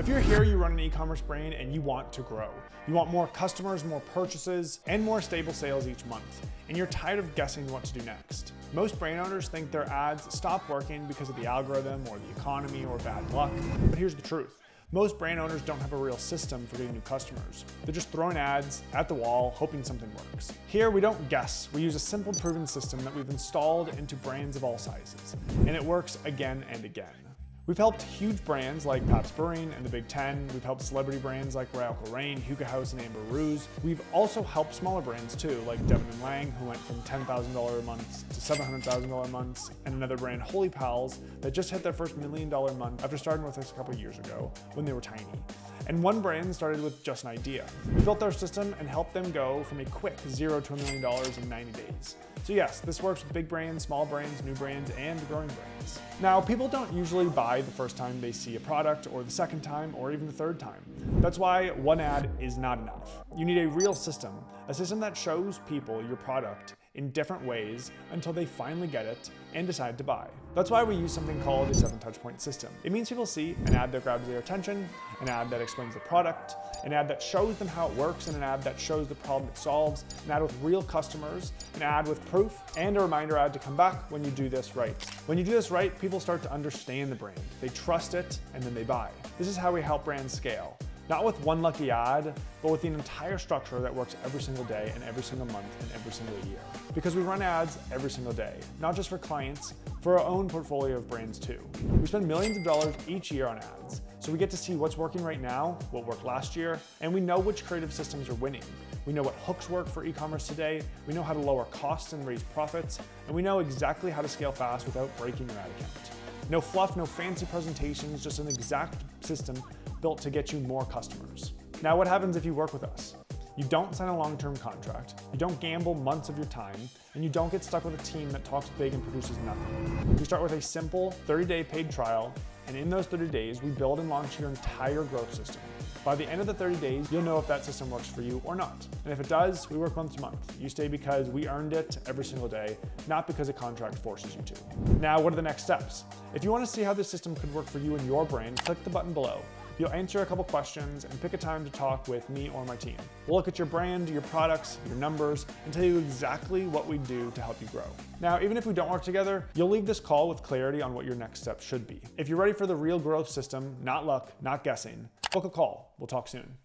If you're here, you run an e-commerce brand and you want to grow. You want more customers, more purchases, and more stable sales each month. And you're tired of guessing what to do next. Most brand owners think their ads stop working because of the algorithm or the economy or bad luck. But here's the truth. Most brand owners don't have a real system for getting new customers. They're just throwing ads at the wall, hoping something works. Here, we don't guess. We use a simple, proven system that we've installed into brands of all sizes. And it works again and again. We've helped huge brands like Pabst Brewing and the Big Ten. We've helped celebrity brands like Royal Rain, Hugo House, and Amber Ruse. We've also helped smaller brands too, like Devon and Lang, who went from $10,000 a month to $700,000 a month, and another brand, Holy Pals, that just hit their first $1 million month after starting with us a couple years ago when they were tiny. And one brand started with just an idea. We built our system and helped them go from a quick $0 to $1 million in 90 days. So yes, this works with big brands, small brands, new brands, and growing brands. Now, people don't usually buy the first time they see a product, or the second time, or even the third time. That's why one ad is not enough. You need a real system, a system that shows people your product in different ways until they finally get it and decide to buy. That's why we use something called a 7 touchpoint system. It means people see an ad that grabs their attention, an ad that explains the product, an ad that shows them how it works, and an ad that shows the problem it solves, an ad with real customers, an ad with proof, and a reminder ad to come back when you do this right. When you do this right, people start to understand the brand. They trust it, and then they buy. This is how we help brands scale. Not with one lucky ad, but with an entire structure that works every single day and every single month and every single year. Because we run ads every single day, not just for clients, for our own portfolio of brands too. We spend millions of dollars each year on ads, so we get to see what's working right now, what worked last year, and we know which creative systems are winning. We know what hooks work for e-commerce today, we know how to lower costs and raise profits, and we know exactly how to scale fast without breaking your ad account. No fluff, no fancy presentations, just an exact system built to get you more customers. Now, what happens if you work with us? You don't sign a long-term contract, you don't gamble months of your time, and you don't get stuck with a team that talks big and produces nothing. We start with a simple 30-day paid trial, and in those 30 days, we build and launch your entire growth system. By the end of the 30 days, you'll know if that system works for you or not. And if it does, we work month to month. You stay because we earned it every single day, not because a contract forces you to. Now, what are the next steps? If you want to see how this system could work for you and your brand, click the button below. You'll answer a couple questions and pick a time to talk with me or my team. We'll look at your brand, your products, your numbers, and tell you exactly what we do to help you grow. Now, even if we don't work together, you'll leave this call with clarity on what your next step should be. If you're ready for the real growth system, not luck, not guessing, book a call. We'll talk soon.